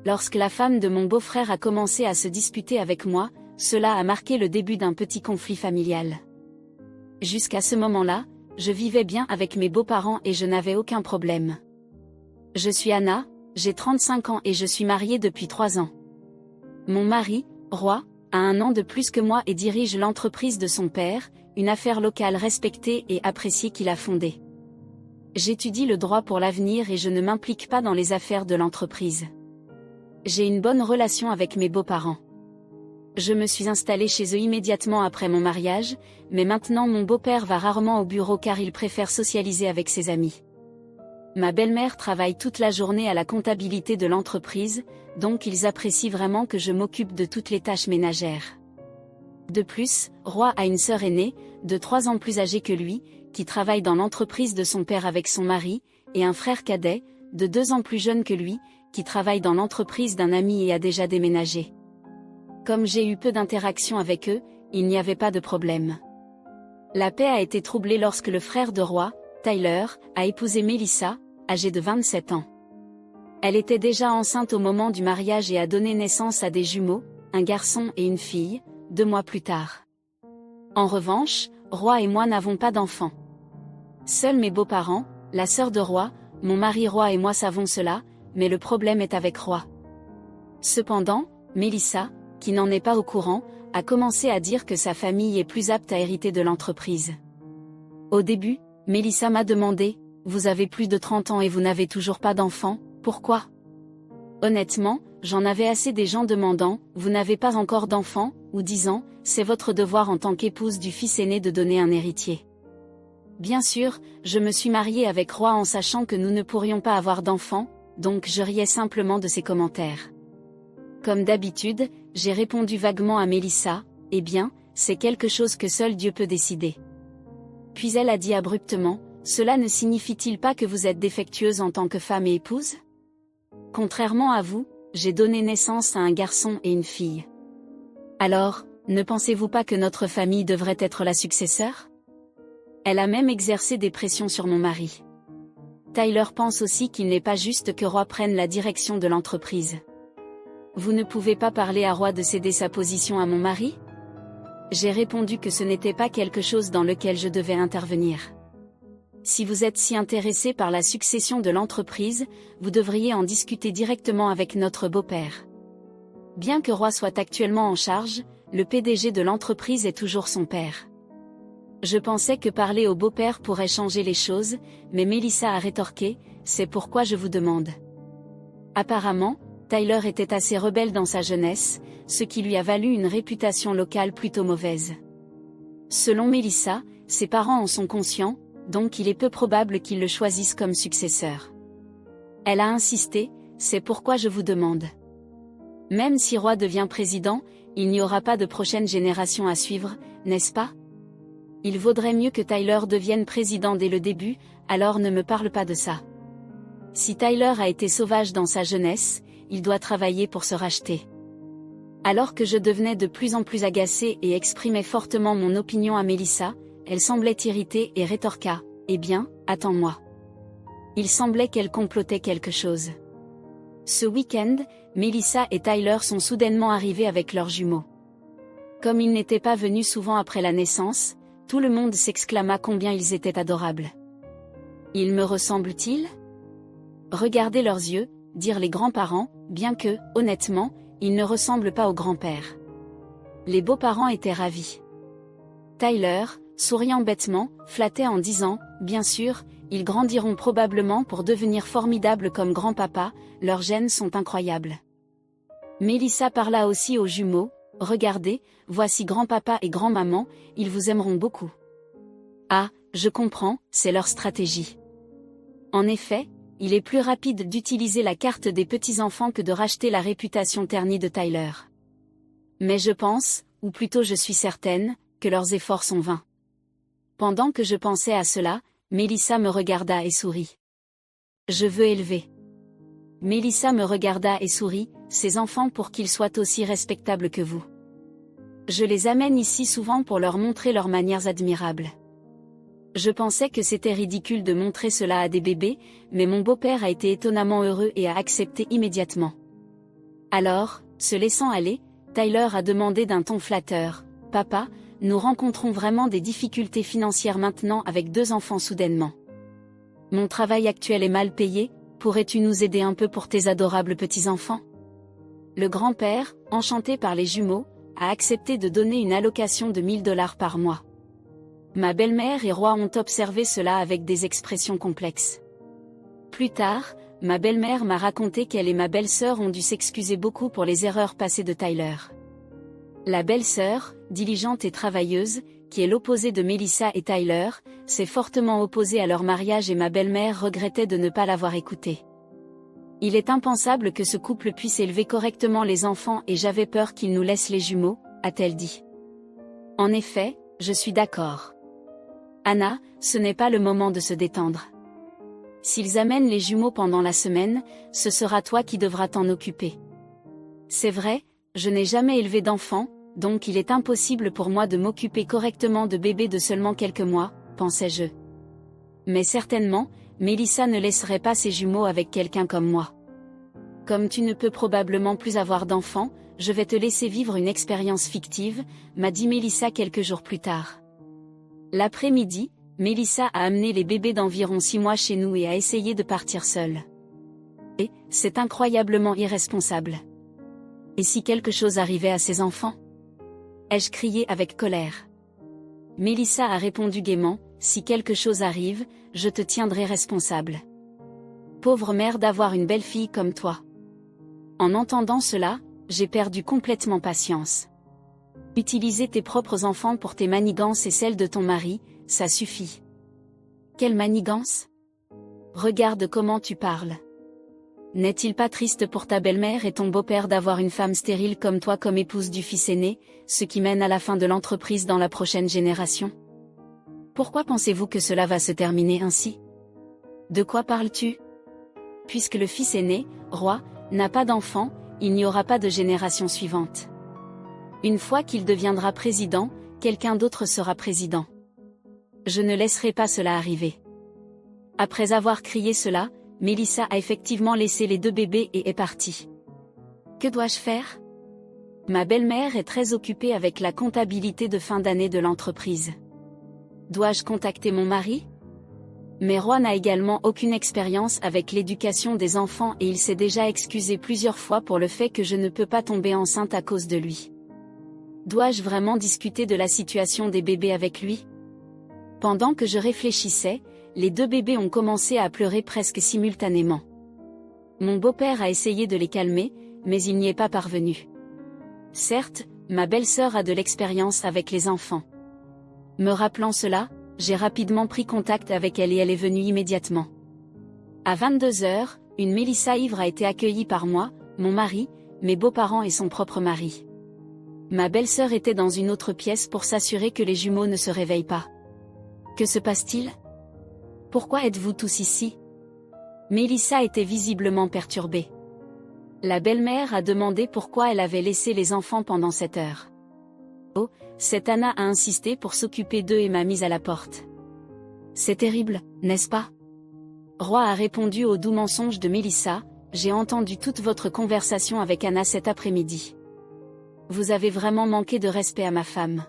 Lorsque la femme de mon beau-frère a commencé à se disputer avec moi, cela a marqué le début d'un petit conflit familial. Jusqu'à ce moment-là, je vivais bien avec mes beaux-parents et je n'avais aucun problème. Je suis Anna, j'ai 35 ans et je suis mariée depuis 3 ans. Mon mari, Roy, a 1 an de plus que moi et dirige l'entreprise de son père, une affaire locale respectée et appréciée qu'il a fondée. J'étudie le droit pour l'avenir et je ne m'implique pas dans les affaires de l'entreprise. J'ai une bonne relation avec mes beaux-parents. Je me suis installée chez eux immédiatement après mon mariage, mais maintenant mon beau-père va rarement au bureau car il préfère socialiser avec ses amis. Ma belle-mère travaille toute la journée à la comptabilité de l'entreprise, donc ils apprécient vraiment que je m'occupe de toutes les tâches ménagères. De plus, Roy a une sœur aînée, de 3 ans plus âgée que lui, qui travaille dans l'entreprise de son père avec son mari, et un frère cadet, de 2 ans plus jeune que lui, qui travaille dans l'entreprise d'un ami et a déjà déménagé. Comme j'ai eu peu d'interactions avec eux, il n'y avait pas de problème. La paix a été troublée lorsque le frère de Roy, Tyler, a épousé Melissa, âgée de 27 ans. Elle était déjà enceinte au moment du mariage et a donné naissance à des jumeaux, un garçon et une fille, 2 mois plus tard. En revanche, Roy et moi n'avons pas d'enfants. Seuls mes beaux-parents, la sœur de Roy, mon mari Roy et moi savons cela, mais le problème est avec Roy. Cependant, Melissa, qui n'en est pas au courant, a commencé à dire que sa famille est plus apte à hériter de l'entreprise. Au début, Melissa m'a demandé, « Vous avez plus de 30 ans et vous n'avez toujours pas d'enfants, pourquoi ?» Honnêtement, j'en avais assez des gens demandant, « Vous n'avez pas encore d'enfants ?» ou disant, « C'est votre devoir en tant qu'épouse du fils aîné de donner un héritier. » Bien sûr, je me suis mariée avec Roy en sachant que nous ne pourrions pas avoir d'enfants, donc je riais simplement de ses commentaires. Comme d'habitude, j'ai répondu vaguement à Melissa, « Eh bien, c'est quelque chose que seul Dieu peut décider. » Puis elle a dit abruptement, « Cela ne signifie-t-il pas que vous êtes défectueuse en tant que femme et épouse ? Contrairement à vous, j'ai donné naissance à un garçon et une fille. Alors, ne pensez-vous pas que notre famille devrait être la successeur ? » Elle a même exercé des pressions sur mon mari. Tyler pense aussi qu'il n'est pas juste que Roy prenne la direction de l'entreprise. Vous ne pouvez pas parler à Roy de céder sa position à mon mari ? J'ai répondu que ce n'était pas quelque chose dans lequel je devais intervenir. Si vous êtes si intéressé par la succession de l'entreprise, vous devriez en discuter directement avec notre beau-père. Bien que Roy soit actuellement en charge, le PDG de l'entreprise est toujours son père. Je pensais que parler au beau-père pourrait changer les choses, mais Melissa a rétorqué, « C'est pourquoi je vous demande. » Apparemment, Tyler était assez rebelle dans sa jeunesse, ce qui lui a valu une réputation locale plutôt mauvaise. Selon Melissa, ses parents en sont conscients, donc il est peu probable qu'ils le choisissent comme successeur. Elle a insisté, « C'est pourquoi je vous demande. » Même si Roy devient président, il n'y aura pas de prochaine génération à suivre, n'est-ce pas ? Il vaudrait mieux que Tyler devienne président dès le début, alors ne me parle pas de ça. Si Tyler a été sauvage dans sa jeunesse, il doit travailler pour se racheter. Alors que je devenais de plus en plus agacée et exprimais fortement mon opinion à Melissa, elle semblait irritée et rétorqua, « Eh bien, attends-moi. » Il semblait qu'elle complotait quelque chose. Ce week-end, Melissa et Tyler sont soudainement arrivés avec leurs jumeaux. Comme ils n'étaient pas venus souvent après la naissance, tout le monde s'exclama combien ils étaient adorables. « Ils me ressemblent-ils ? » Regardez leurs yeux, dirent les grands-parents, bien que, honnêtement, ils ne ressemblent pas au grand-père. Les beaux-parents étaient ravis. Tyler, souriant bêtement, flattait en disant, « Bien sûr, ils grandiront probablement pour devenir formidables comme grand-papa, leurs gènes sont incroyables. » Melissa parla aussi aux jumeaux, « Regardez, voici grand-papa et grand-maman, ils vous aimeront beaucoup. » Ah, je comprends, c'est leur stratégie. En effet, il est plus rapide d'utiliser la carte des petits-enfants que de racheter la réputation ternie de Tyler. Mais je pense, ou plutôt je suis certaine, que leurs efforts sont vains. Pendant que je pensais à cela, Melissa me regarda et sourit. Je veux élever. Melissa me regarda et sourit, ces enfants pour qu'ils soient aussi respectables que vous. Je les amène ici souvent pour leur montrer leurs manières admirables. Je pensais que c'était ridicule de montrer cela à des bébés, mais mon beau-père a été étonnamment heureux et a accepté immédiatement. Alors, se laissant aller, Tyler a demandé d'un ton flatteur, « Papa, nous rencontrons vraiment des difficultés financières maintenant avec 2 enfants soudainement. Mon travail actuel est mal payé, pourrais-tu nous aider un peu pour tes adorables petits-enfants ?» Le grand-père, enchanté par les jumeaux, a accepté de donner une allocation de 1 000 $ par mois. Ma belle-mère et Roy ont observé cela avec des expressions complexes. Plus tard, ma belle-mère m'a raconté qu'elle et ma belle-sœur ont dû s'excuser beaucoup pour les erreurs passées de Tyler. La belle-sœur, diligente et travailleuse, qui est l'opposé de Melissa et Tyler, s'est fortement opposée à leur mariage et ma belle-mère regrettait de ne pas l'avoir écouté. Il est impensable que ce couple puisse élever correctement les enfants et j'avais peur qu'ils nous laissent les jumeaux, a-t-elle dit. En effet, je suis d'accord. Anna, ce n'est pas le moment de se détendre. S'ils amènent les jumeaux pendant la semaine, ce sera toi qui devras t'en occuper. C'est vrai, je n'ai jamais élevé d'enfants, donc il est impossible pour moi de m'occuper correctement de bébés de seulement quelques mois, pensais-je. Mais certainement, Melissa ne laisserait pas ses jumeaux avec quelqu'un comme moi. Comme tu ne peux probablement plus avoir d'enfants, je vais te laisser vivre une expérience fictive, m'a dit Melissa quelques jours plus tard. L'après-midi, Melissa a amené les bébés d'environ 6 mois chez nous et a essayé de partir seule. Et, c'est incroyablement irresponsable. Et si quelque chose arrivait à ses enfants ? Ai-je crié avec colère. Melissa a répondu gaiement, si quelque chose arrive, je te tiendrai responsable. Pauvre mère d'avoir une belle fille comme toi. En entendant cela, j'ai perdu complètement patience. Utiliser tes propres enfants pour tes manigances et celles de ton mari, ça suffit. Quelle manigance ? Regarde comment tu parles. N'est-il pas triste pour ta belle-mère et ton beau-père d'avoir une femme stérile comme toi comme épouse du fils aîné, ce qui mène à la fin de l'entreprise dans la prochaine génération ? Pourquoi pensez-vous que cela va se terminer ainsi ? De quoi parles-tu ? Puisque le fils aîné, Roy, n'a pas d'enfant, il n'y aura pas de génération suivante. Une fois qu'il deviendra président, quelqu'un d'autre sera président. Je ne laisserai pas cela arriver. Après avoir crié cela, Melissa a effectivement laissé les 2 bébés et est partie. Que dois-je faire ? Ma belle-mère est très occupée avec la comptabilité de fin d'année de l'entreprise. Dois-je contacter mon mari ? Mais Roy n'a également aucune expérience avec l'éducation des enfants et il s'est déjà excusé plusieurs fois pour le fait que je ne peux pas tomber enceinte à cause de lui. Dois-je vraiment discuter de la situation des bébés avec lui ? Pendant que je réfléchissais, les 2 bébés ont commencé à pleurer presque simultanément. Mon beau-père a essayé de les calmer, mais il n'y est pas parvenu. Certes, ma belle-sœur a de l'expérience avec les enfants. Me rappelant cela, j'ai rapidement pris contact avec elle et elle est venue immédiatement. À 22 heures, une Melissa ivre a été accueillie par moi, mon mari, mes beaux-parents et son propre mari. Ma belle-sœur était dans une autre pièce pour s'assurer que les jumeaux ne se réveillent pas. Que se passe-t-il ? Pourquoi êtes-vous tous ici ? Melissa était visiblement perturbée. La belle-mère a demandé pourquoi elle avait laissé les enfants pendant cette heure. Oh, cette Anna a insisté pour s'occuper d'eux et m'a mise à la porte. C'est terrible, n'est-ce pas ? Roy a répondu au doux mensonge de Melissa, j'ai entendu toute votre conversation avec Anna cet après-midi. Vous avez vraiment manqué de respect à ma femme.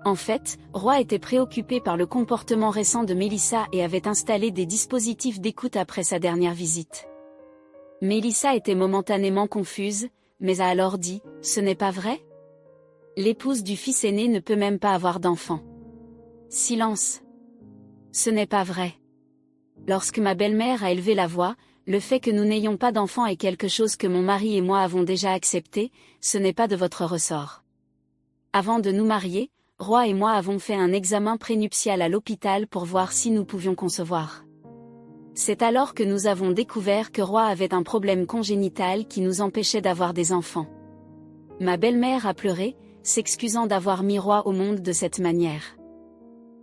En fait, Roy était préoccupé par le comportement récent de Melissa et avait installé des dispositifs d'écoute après sa dernière visite. Melissa était momentanément confuse, mais a alors dit, ce n'est pas vrai ? L'épouse du fils aîné ne peut même pas avoir d'enfant. Silence. Ce n'est pas vrai. Lorsque ma belle-mère a élevé la voix, le fait que nous n'ayons pas d'enfant est quelque chose que mon mari et moi avons déjà accepté, ce n'est pas de votre ressort. Avant de nous marier, Roy et moi avons fait un examen prénuptial à l'hôpital pour voir si nous pouvions concevoir. C'est alors que nous avons découvert que Roy avait un problème congénital qui nous empêchait d'avoir des enfants. Ma belle-mère a pleuré, s'excusant d'avoir mis Roy au monde de cette manière.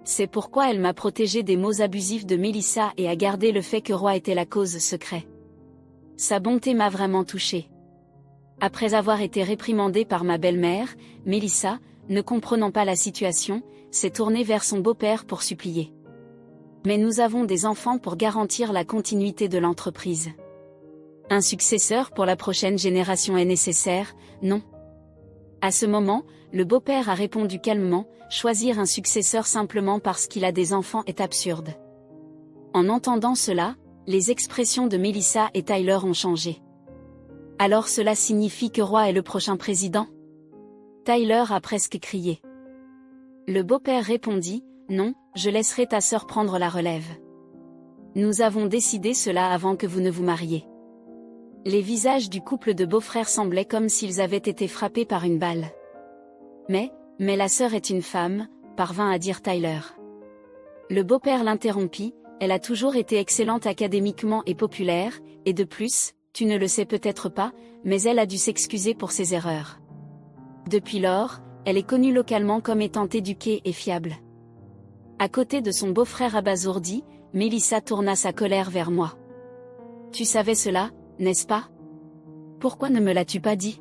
C'est pourquoi elle m'a protégé des mots abusifs de Melissa et a gardé le fait que Roy était la cause secrète. Sa bonté m'a vraiment touchée. Après avoir été réprimandée par ma belle-mère, Melissa, ne comprenant pas la situation, s'est tournée vers son beau-père pour supplier. Mais nous avons des enfants pour garantir la continuité de l'entreprise. Un successeur pour la prochaine génération est nécessaire, non? À ce moment, le beau-père a répondu calmement, choisir un successeur simplement parce qu'il a des enfants est absurde. En entendant cela, les expressions de Melissa et Tyler ont changé. Alors cela signifie que Roy est le prochain président? Tyler a presque crié. Le beau-père répondit, non, je laisserai ta sœur prendre la relève. Nous avons décidé cela avant que vous ne vous mariez. Les visages du couple de beaux-frères semblaient comme s'ils avaient été frappés par une balle. Mais la sœur est une femme, parvint à dire Tyler. Le beau-père l'interrompit, elle a toujours été excellente académiquement et populaire, et de plus, tu ne le sais peut-être pas, mais elle a dû s'excuser pour ses erreurs. Depuis lors, elle est connue localement comme étant éduquée et fiable. À côté de son beau-frère abasourdi, Melissa tourna sa colère vers moi. Tu savais cela, n'est-ce pas? Pourquoi ne me l'as-tu pas dit?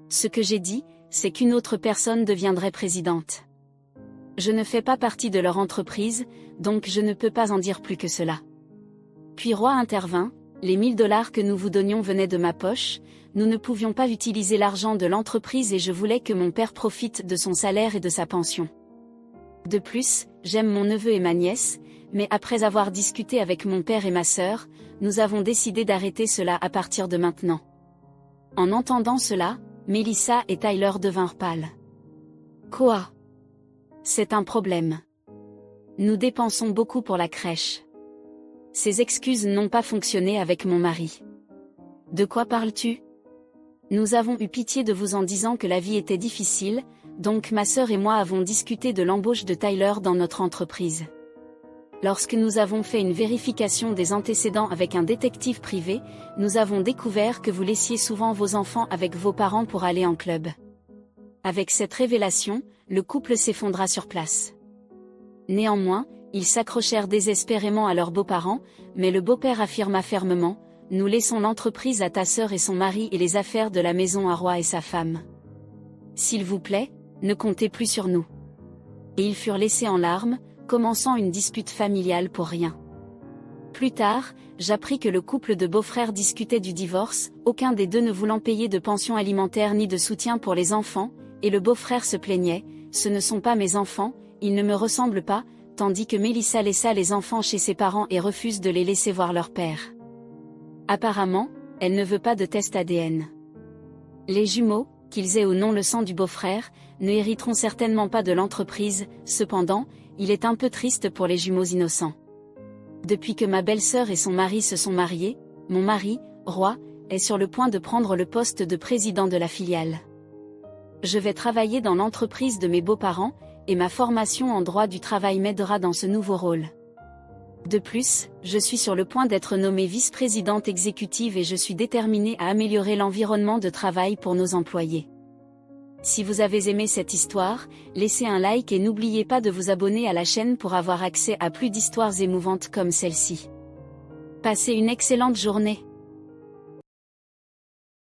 Ce que j'ai dit, c'est qu'une autre personne deviendrait présidente. Je ne fais pas partie de leur entreprise, donc je ne peux pas en dire plus que cela. Puis Roy intervint, les $1000 que nous vous donnions venaient de ma poche, nous ne pouvions pas utiliser l'argent de l'entreprise et je voulais que mon père profite de son salaire et de sa pension. De plus, j'aime mon neveu et ma nièce, mais après avoir discuté avec mon père et ma sœur, nous avons décidé d'arrêter cela à partir de maintenant. En entendant cela, Melissa et Tyler devinrent pâles. Quoi? C'est un problème. Nous dépensons beaucoup pour la crèche. Ces excuses n'ont pas fonctionné avec mon mari. De quoi parles-tu? Nous avons eu pitié de vous en disant que la vie était difficile, donc ma sœur et moi avons discuté de l'embauche de Tyler dans notre entreprise. Lorsque nous avons fait une vérification des antécédents avec un détective privé, nous avons découvert que vous laissiez souvent vos enfants avec vos parents pour aller en club. Avec cette révélation, le couple s'effondra sur place. Néanmoins, ils s'accrochèrent désespérément à leurs beaux-parents, mais le beau-père affirma fermement, « Nous laissons l'entreprise à ta sœur et son mari et les affaires de la maison à Roy et sa femme. S'il vous plaît, ne comptez plus sur nous. » Et ils furent laissés en larmes, commençant une dispute familiale pour rien. Plus tard, j'appris que le couple de beaux-frères discutait du divorce, aucun des deux ne voulant payer de pension alimentaire ni de soutien pour les enfants, et le beau-frère se plaignait, « Ce ne sont pas mes enfants, ils ne me ressemblent pas », tandis que Melissa laissa les enfants chez ses parents et refuse de les laisser voir leur père. Apparemment, elle ne veut pas de test ADN. Les jumeaux, qu'ils aient ou non le sang du beau-frère, ne hériteront certainement pas de l'entreprise, cependant, il est un peu triste pour les jumeaux innocents. Depuis que ma belle-sœur et son mari se sont mariés, mon mari, Roy, est sur le point de prendre le poste de président de la filiale. Je vais travailler dans l'entreprise de mes beaux-parents, et ma formation en droit du travail m'aidera dans ce nouveau rôle. De plus, je suis sur le point d'être nommée vice-présidente exécutive et je suis déterminée à améliorer l'environnement de travail pour nos employés. Si vous avez aimé cette histoire, laissez un like et n'oubliez pas de vous abonner à la chaîne pour avoir accès à plus d'histoires émouvantes comme celle-ci. Passez une excellente journée.